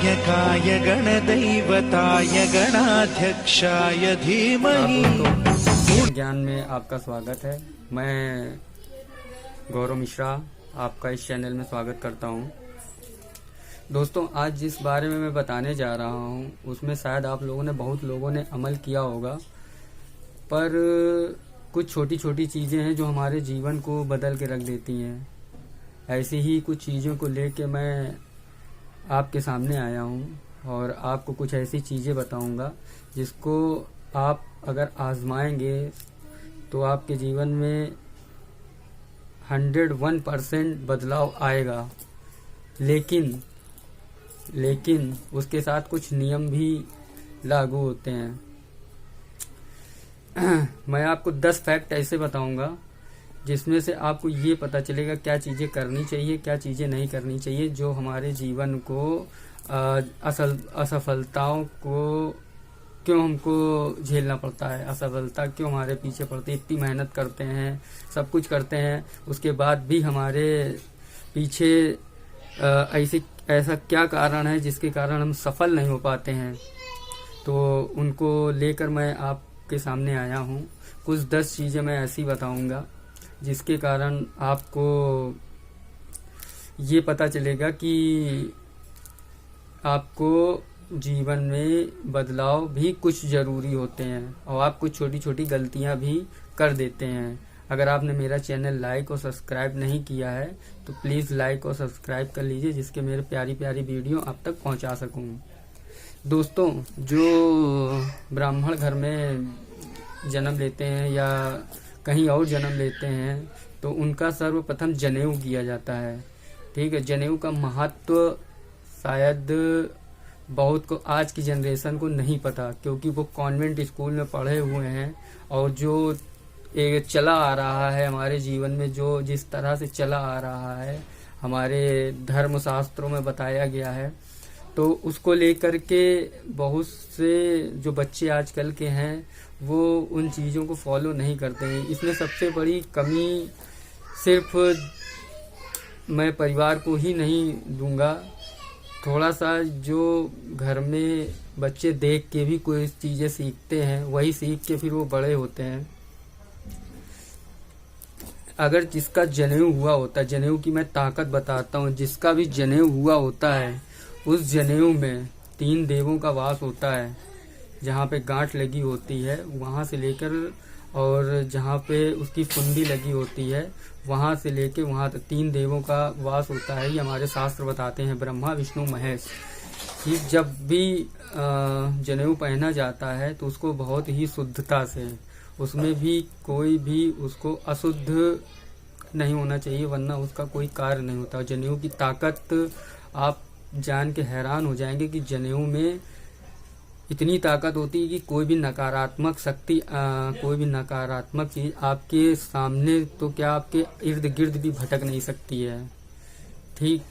गणनायकाय गणदैवताय गणाध्यक्षाय धीमहि। ज्ञान में आपका स्वागत है। मैं गौरव मिश्रा आपका इस चैनल में स्वागत करता हूं। दोस्तों, आज जिस बारे में मैं बताने जा रहा हूं उसमें शायद आप लोगों ने बहुत लोगों ने अमल किया होगा, पर कुछ छोटी छोटी चीज़ें हैं जो हमारे जीवन को बदल के रख देती हैं। ऐसी ही कुछ चीज़ों को लेके मैं आपके सामने आया हूं और आपको कुछ ऐसी चीज़ें बताऊंगा जिसको आप अगर आजमाएंगे तो आपके जीवन में 101% बदलाव आएगा। लेकिन उसके साथ कुछ नियम भी लागू होते हैं। मैं आपको 10 फैक्ट ऐसे बताऊंगा जिसमें से आपको ये पता चलेगा क्या चीज़ें करनी चाहिए, क्या चीज़ें नहीं करनी चाहिए, जो हमारे जीवन को असफलताओं को क्यों हमको झेलना पड़ता है, असफलता क्यों हमारे पीछे पड़ती है। इतनी मेहनत करते हैं, सब कुछ करते हैं, उसके बाद भी हमारे पीछे ऐसा क्या कारण है जिसके कारण हम सफल नहीं हो पाते हैं। तो उनको लेकर मैं आपके सामने आया हूँ। कुछ 10 चीज़ें मैं ऐसी बताऊँगा जिसके कारण आपको ये पता चलेगा कि आपको जीवन में बदलाव भी कुछ ज़रूरी होते हैं और आप कुछ छोटी छोटी गलतियां भी कर देते हैं। अगर आपने मेरा चैनल लाइक और सब्सक्राइब नहीं किया है तो प्लीज़ लाइक और सब्सक्राइब कर लीजिए, जिसके मेरे प्यारी प्यारी वीडियो आप तक पहुंचा सकूं। दोस्तों, जो ब्राह्मण घर में जन्म लेते हैं या कहीं और जन्म लेते हैं तो उनका सर्वप्रथम जनेऊ किया जाता है। ठीक है, जनेऊ का महत्व शायद बहुत को आज की जनरेशन को नहीं पता, क्योंकि वो कॉन्वेंट स्कूल में पढ़े हुए हैं और जो एक चला आ रहा है हमारे जीवन में, जो जिस तरह से चला आ रहा है हमारे धर्म शास्त्रों में बताया गया है, तो उसको लेकर के बहुत से जो बच्चे आजकल के हैं वो उन चीज़ों को फॉलो नहीं करते हैं। इसमें सबसे बड़ी कमी सिर्फ मैं परिवार को ही नहीं दूंगा, थोड़ा सा जो घर में बच्चे देख के भी कोई चीज़ें सीखते हैं, वही सीख के फिर वो बड़े होते हैं। अगर जिसका जनेऊ हुआ होता है, जनेऊ की मैं ताकत बताता हूँ, जिसका भी जनेऊ हुआ होता है उस जनेऊ में 3 देवों का वास होता है। जहाँ पे गांठ लगी होती है वहाँ से लेकर और जहाँ पे उसकी फुंदी लगी होती है वहाँ से लेकर वहाँ तक 3 देवों का वास होता है। ये हमारे शास्त्र बताते हैं, ब्रह्मा विष्णु महेश। कि जब भी जनेऊ पहना जाता है तो उसको बहुत ही शुद्धता से, उसमें भी कोई भी उसको अशुद्ध नहीं होना चाहिए, वरना उसका कोई कार्य नहीं होता। जनेऊ की ताकत आप जान के हैरान हो जाएंगे कि जनेऊ में इतनी ताकत होती है कि कोई भी नकारात्मक शक्ति, कोई भी नकारात्मक चीज आपके सामने तो क्या आपके इर्द गिर्द भी भटक नहीं सकती है। ठीक,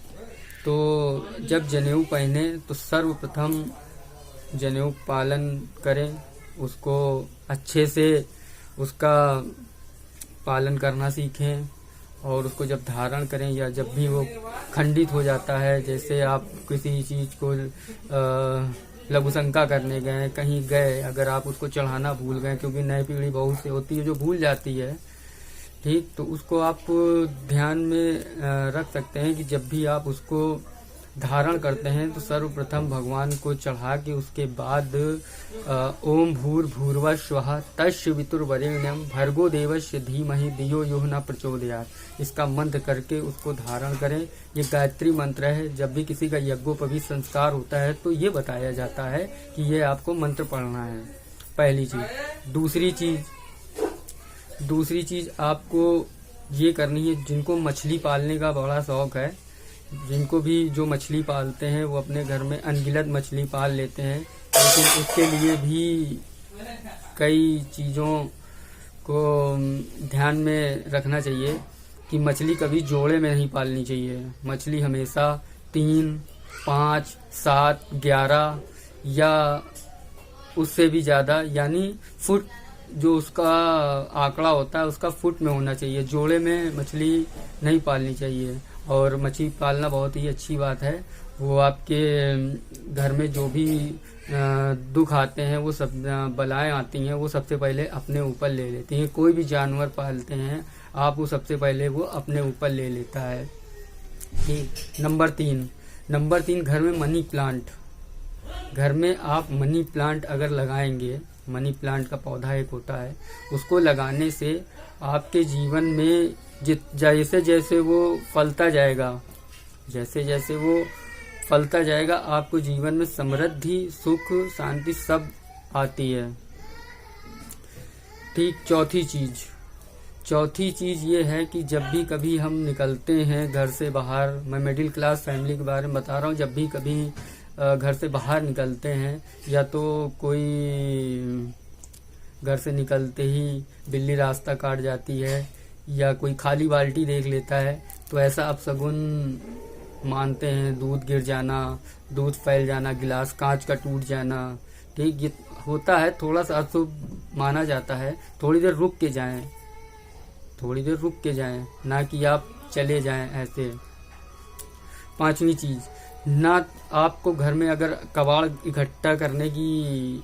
तो जब जनेऊ पहने तो सर्वप्रथम जनेऊ पालन करें, उसको अच्छे से उसका पालन करना सीखें और उसको जब धारण करें या जब भी वो खंडित हो जाता है, जैसे आप किसी चीज़ को लघु शंका करने गए, कहीं गए, अगर आप उसको चढ़ाना भूल गए, क्योंकि नई पीढ़ी बहुत से होती है जो भूल जाती है। ठीक, तो उसको आप ध्यान में रख सकते हैं कि जब भी आप उसको धारण करते हैं तो सर्वप्रथम भगवान को चढ़ा के उसके बाद ओम भूर्भुवः स्वः तत्सवितुर्वरेण्यं भर्गो देवस्य धीमहि धियो यो न प्रचोदयात्, इसका मंत्र करके उसको धारण करें। ये गायत्री मंत्र है। जब भी किसी का यज्ञोपवीत संस्कार होता है तो ये बताया जाता है कि ये आपको मंत्र पढ़ना है, पहली चीज। दूसरी चीज आपको ये करनी है, जिनको मछली पालने का बड़ा शौक है, जिनको भी जो मछली पालते हैं वो अपने घर में अनगिनत मछली पाल लेते हैं, लेकिन उसके लिए भी कई चीज़ों को ध्यान में रखना चाहिए कि मछली कभी जोड़े में नहीं पालनी चाहिए। मछली हमेशा 3, 5, 7, 11 या उससे भी ज़्यादा, यानी फुट जो उसका आंकड़ा होता है उसका फुट में होना चाहिए। जोड़े में मछली नहीं पालनी चाहिए। और मछली पालना बहुत ही अच्छी बात है वो आपके घर में जो भी दुख आते हैं, वो सब बलाएं आती हैं, वो सबसे पहले अपने ऊपर ले लेती हैं। कोई भी जानवर पालते हैं आप, वो सबसे पहले वो अपने ऊपर ले लेता है। ठीक। नंबर 3 घर में मनी प्लांट। घर में आप मनी प्लांट अगर लगाएंगे, मनी प्लांट का पौधा एक होता है, उसको लगाने से आपके जीवन में जैसे जैसे वो फलता जाएगा, जैसे जैसे वो फलता जाएगा, आपको जीवन में समृद्धि, सुख, शांति सब आती है। ठीक। चौथी चीज ये है कि जब भी कभी हम निकलते हैं घर से बाहर, मैं मिडिल क्लास फैमिली के बारे में बता रहा हूँ, जब भी कभी घर से बाहर निकलते हैं, या तो कोई घर से निकलते ही बिल्ली रास्ता काट जाती है, या कोई खाली बाल्टी देख लेता है, तो ऐसा अपशगुन मानते हैं। दूध गिर जाना, दूध फैल जाना, गिलास कांच का टूट जाना, ठीक, ये होता है, थोड़ा सा अशुभ माना जाता है। थोड़ी देर रुक के जाएं, ना कि आप चले जाएं ऐसे। 5वीं चीज, ना आपको घर में अगर कबाड़ इकट्ठा करने की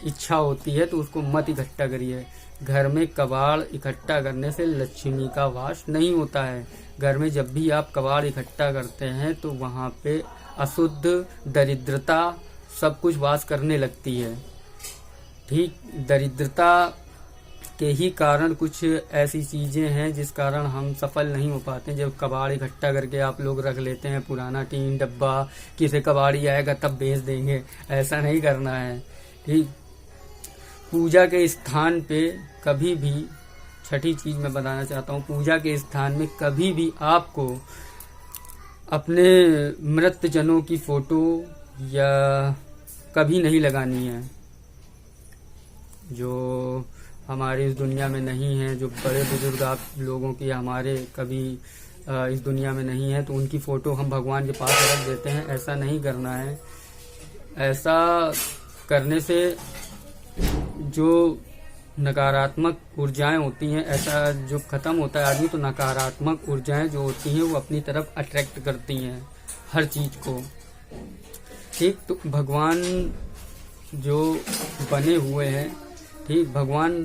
इच्छा होती है तो उसको मत इकट्ठा करिए। घर में कबाड़ इकट्ठा करने से लक्ष्मी का वास नहीं होता है। घर में जब भी आप कबाड़ इकट्ठा करते हैं तो वहाँ पे अशुद्ध, दरिद्रता सब कुछ वास करने लगती है। ठीक। दरिद्रता के ही कारण कुछ ऐसी चीजें हैं जिस कारण हम सफल नहीं हो पाते। जब कबाड़ इकट्ठा करके आप लोग रख लेते हैं, पुराना टीन डब्बा, किसी कबाड़ी आएगा तब बेच देंगे, ऐसा नहीं करना है। ठीक। पूजा के स्थान पे कभी भी, छठी चीज मैं बताना चाहता हूँ, पूजा के स्थान में कभी भी आपको अपने मृत जनों की फोटो या कभी नहीं लगानी है। जो हमारे इस दुनिया में नहीं है, जो बड़े बुजुर्ग आप लोगों की हमारे कभी इस दुनिया में नहीं है, तो उनकी फोटो हम भगवान के पास रख देते हैं। ऐसा नहीं करना है। ऐसा करने से जो नकारात्मक ऊर्जाएं होती हैं, ऐसा जो खत्म होता है आदमी, तो नकारात्मक ऊर्जाएं जो होती हैं वो अपनी तरफ अट्रैक्ट करती हैं हर चीज को। ठीक। तो भगवान जो बने हुए हैं, ठीक, भगवान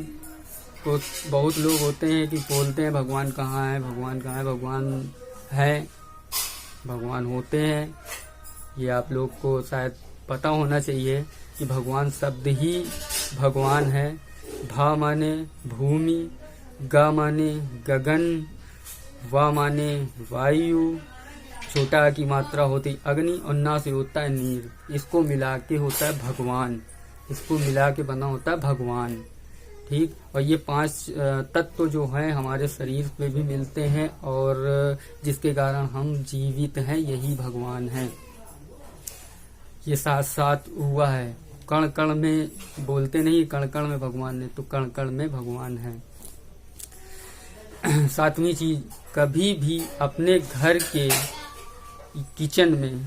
को बहुत लोग होते हैं कि बोलते हैं भगवान कहाँ है, भगवान कहाँ है। भगवान है, भगवान होते हैं। ये आप लोग को शायद पता होना चाहिए कि भगवान शब्द ही भगवान है। भा माने भूमि, गा माने गगन, वा माने वायु, छोटा की मात्रा होती अग्नि, और ना से होता है नीर। इसको मिला के होता है भगवान, इसको मिला के बना होता है भगवान। ठीक। और ये 5 तत्व जो हैं हमारे शरीर पे भी मिलते हैं, और जिसके कारण हम जीवित हैं, यही भगवान है। ये साथ साथ हुआ है। कण कण में, बोलते नहीं कण कण में भगवान है, तो कण कण में भगवान है। 7वीं चीज, कभी भी अपने घर के किचन में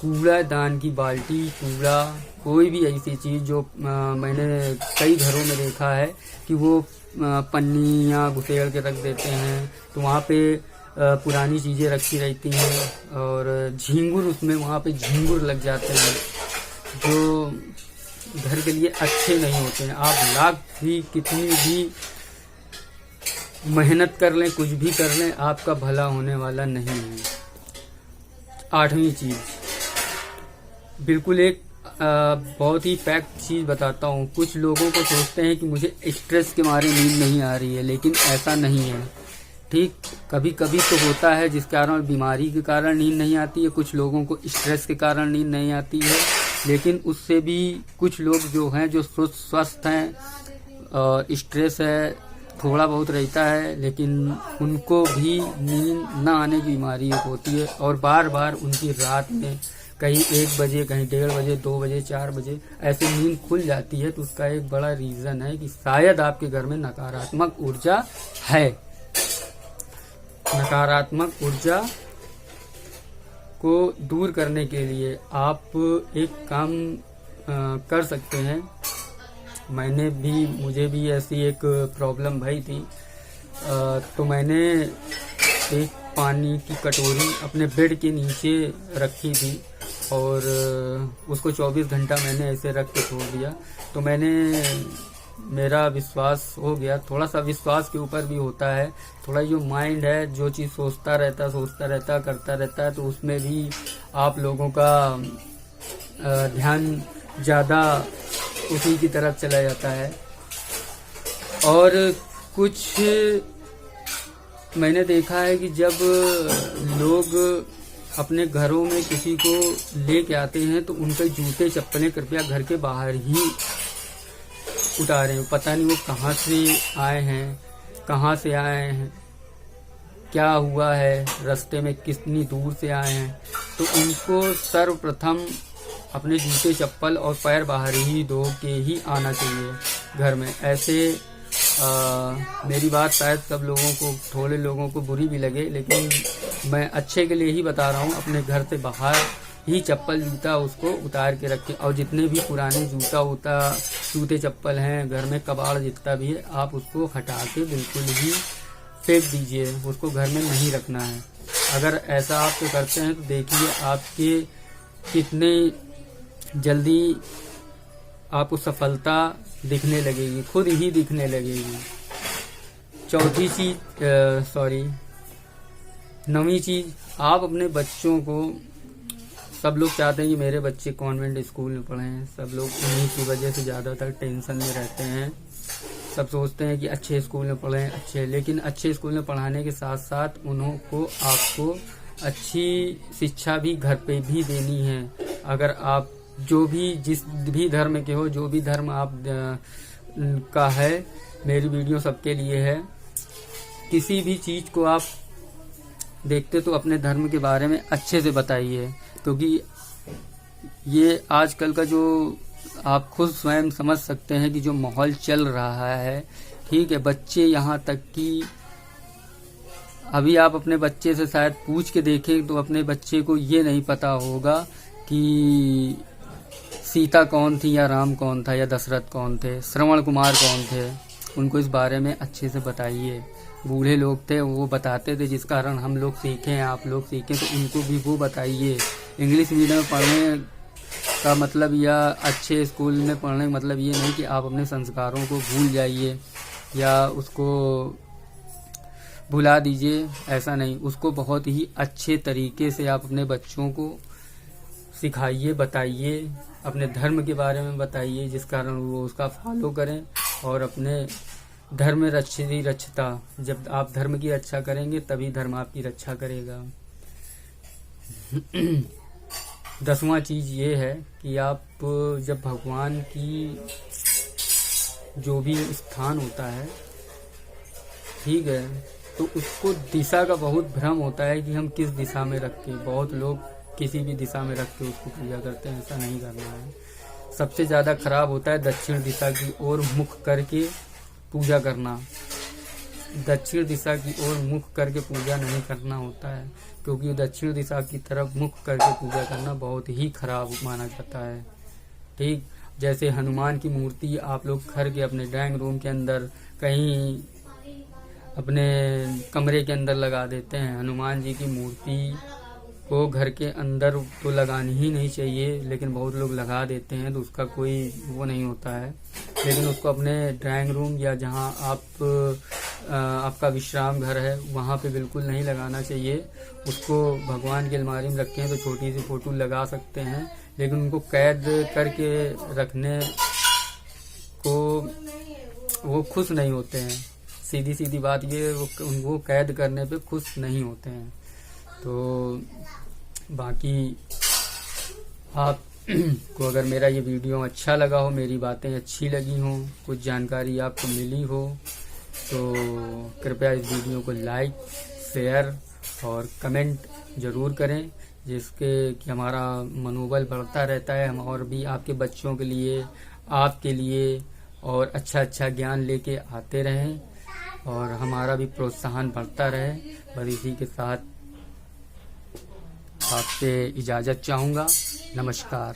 कूड़ादान की बाल्टी, कूड़ा, कोई भी ऐसी चीज जो मैंने कई घरों में देखा है कि वो पन्नियाँ घुसेड़ के रख देते हैं, तो वहाँ पे पुरानी चीजें रखी रहती हैं, और झींगुर, उसमें वहाँ पे झींगुर लग जाते हैं जो घर के लिए अच्छे नहीं होते हैं। आप लाख भी, कितनी भी मेहनत कर लें, कुछ भी कर लें, आपका भला होने वाला नहीं है। 8वीं चीज, बिल्कुल एक बहुत ही फैक्ट चीज बताता हूँ। कुछ लोगों को सोचते हैं कि मुझे स्ट्रेस के मारे नींद नहीं आ रही है, लेकिन ऐसा नहीं है। ठीक। कभी कभी तो होता है जिस कारण, बीमारी के कारण नींद नहीं आती है, कुछ लोगों को स्ट्रेस के कारण नींद नहीं आती है, लेकिन उससे भी कुछ लोग जो हैं, जो स्वस्थ हैं, और स्ट्रेस है थोड़ा बहुत रहता है, लेकिन उनको भी नींद न आने की बीमारी होती है, और बार बार उनकी रात में कहीं 1 बजे, कहीं 1:30 बजे, 2 बजे, 4 बजे ऐसे नींद खुल जाती है। तो उसका एक बड़ा रीजन है कि शायद आपके घर में नकारात्मक ऊर्जा है। नकारात्मक ऊर्जा को दूर करने के लिए आप एक काम कर सकते हैं। मुझे भी ऐसी एक प्रॉब्लम भई थी, तो मैंने एक पानी की कटोरी अपने बेड के नीचे रखी थी और उसको 24 घंटा मैंने ऐसे रख के छोड़ दिया। तो मेरा विश्वास हो गया। थोड़ा सा विश्वास के ऊपर भी होता है, थोड़ा जो माइंड है जो चीज़ सोचता रहता करता रहता है, तो उसमें भी आप लोगों का ध्यान ज़्यादा उसी की तरफ चला जाता है। और कुछ मैंने देखा है कि जब लोग अपने घरों में किसी को लेके आते हैं तो उनके जूते चप्पलें कृपया घर के बाहर ही उतारें। पता नहीं वो कहाँ से आए हैं, क्या हुआ है, रास्ते में कितनी दूर से आए हैं, तो उनको सर्वप्रथम अपने जूते चप्पल और पैर बाहर ही धो के ही आना चाहिए घर में। ऐसे मेरी बात शायद सब लोगों को, थोड़े लोगों को बुरी भी लगे, लेकिन मैं अच्छे के लिए ही बता रहा हूँ। अपने घर से बाहर ही चप्पल जूता उसको उतार के रखें। और जितने भी पुराने जूते चप्पल हैं घर में, कबाड़ जितना भी है, आप उसको हटा के बिल्कुल ही फेंक दीजिए, उसको घर में नहीं रखना है। अगर ऐसा आप तो करते हैं तो देखिए आपके कितने जल्दी आपको सफलता दिखने लगेगी, खुद ही दिखने लगेगी। नवीं चीज, आप अपने बच्चों को, सब लोग चाहते हैं कि मेरे बच्चे कॉन्वेंट स्कूल में पढ़ें, सब लोग उन्हीं की वजह से ज़्यादातर टेंशन में रहते हैं। सब सोचते हैं कि अच्छे स्कूल में पढ़ें, लेकिन अच्छे स्कूल में पढ़ाने के साथ साथ आपको अच्छी शिक्षा भी घर पे भी देनी है। अगर आप जिस भी धर्म के हो, जो भी धर्म आप का है, मेरी वीडियो सबके लिए है। किसी भी चीज़ को आप देखते तो अपने धर्म के बारे में अच्छे से बताइए, क्योंकि ये आजकल का जो आप खुद स्वयं समझ सकते हैं कि जो माहौल चल रहा है, ठीक है। बच्चे यहाँ तक कि अभी आप अपने बच्चे से शायद पूछ के देखें तो अपने बच्चे को ये नहीं पता होगा कि सीता कौन थी या राम कौन था या दशरथ कौन थे, श्रवण कुमार कौन थे। उनको इस बारे में अच्छे से बताइए। बूढ़े लोग थे वो बताते थे, जिस कारण हम लोग सीखें, आप लोग सीखें, तो उनको भी वो बताइए। इंग्लिश मीडियम में पढ़ने का मतलब या अच्छे स्कूल में पढ़ने का मतलब ये नहीं कि आप अपने संस्कारों को भूल जाइए या उसको भुला दीजिए, ऐसा नहीं। उसको बहुत ही अच्छे तरीके से आप अपने बच्चों को सिखाइए, बताइए, अपने धर्म के बारे में बताइए, जिस कारण वो उसका फॉलो करें और अपने धर्म रक्षता। जब आप धर्म की रक्षा करेंगे तभी धर्म आपकी रक्षा करेगा। 10वां चीज ये है कि आप जब भगवान की जो भी स्थान होता है, ठीक है, तो उसको दिशा का बहुत भ्रम होता है कि हम किस दिशा में रखें। बहुत लोग किसी भी दिशा में रख के उसको पूजा करते हैं, ऐसा नहीं करना है। सबसे ज़्यादा खराब होता है दक्षिण दिशा की ओर मुख करके पूजा करना। दक्षिण दिशा की ओर मुख करके पूजा नहीं करना होता है, क्योंकि दक्षिण दिशा की तरफ मुख करके पूजा करना बहुत ही खराब माना जाता है। ठीक, जैसे हनुमान की मूर्ति आप लोग घर के अपने ड्राइंग रूम के अंदर, कहीं अपने कमरे के अंदर लगा देते हैं। हनुमान जी की मूर्ति को घर के अंदर तो लगानी ही नहीं चाहिए, लेकिन बहुत लोग लगा देते हैं, तो उसका कोई वो नहीं होता है। लेकिन उसको अपने ड्राइंग रूम या जहां आपका विश्राम घर है वहां पे बिल्कुल नहीं लगाना चाहिए। उसको भगवान की अलमारी में रखें तो छोटी सी फोटो लगा सकते हैं, लेकिन उनको कैद करके रखने को वो खुश नहीं होते हैं। सीधी बात ये, वो कैद करने पे खुश नहीं होते हैं। तो बाकी आप को अगर मेरा ये वीडियो अच्छा लगा हो, मेरी बातें अच्छी लगी हों, कुछ जानकारी आपको मिली हो, तो कृपया इस वीडियो को लाइक, शेयर और कमेंट ज़रूर करें, जिसके कि हमारा मनोबल बढ़ता रहता है। हम और भी आपके बच्चों के लिए, आपके लिए और अच्छा ज्ञान लेके आते रहें और हमारा भी प्रोत्साहन बढ़ता रहे। बस इसी के साथ आपसे इजाज़त चाहूँगा। नमस्कार।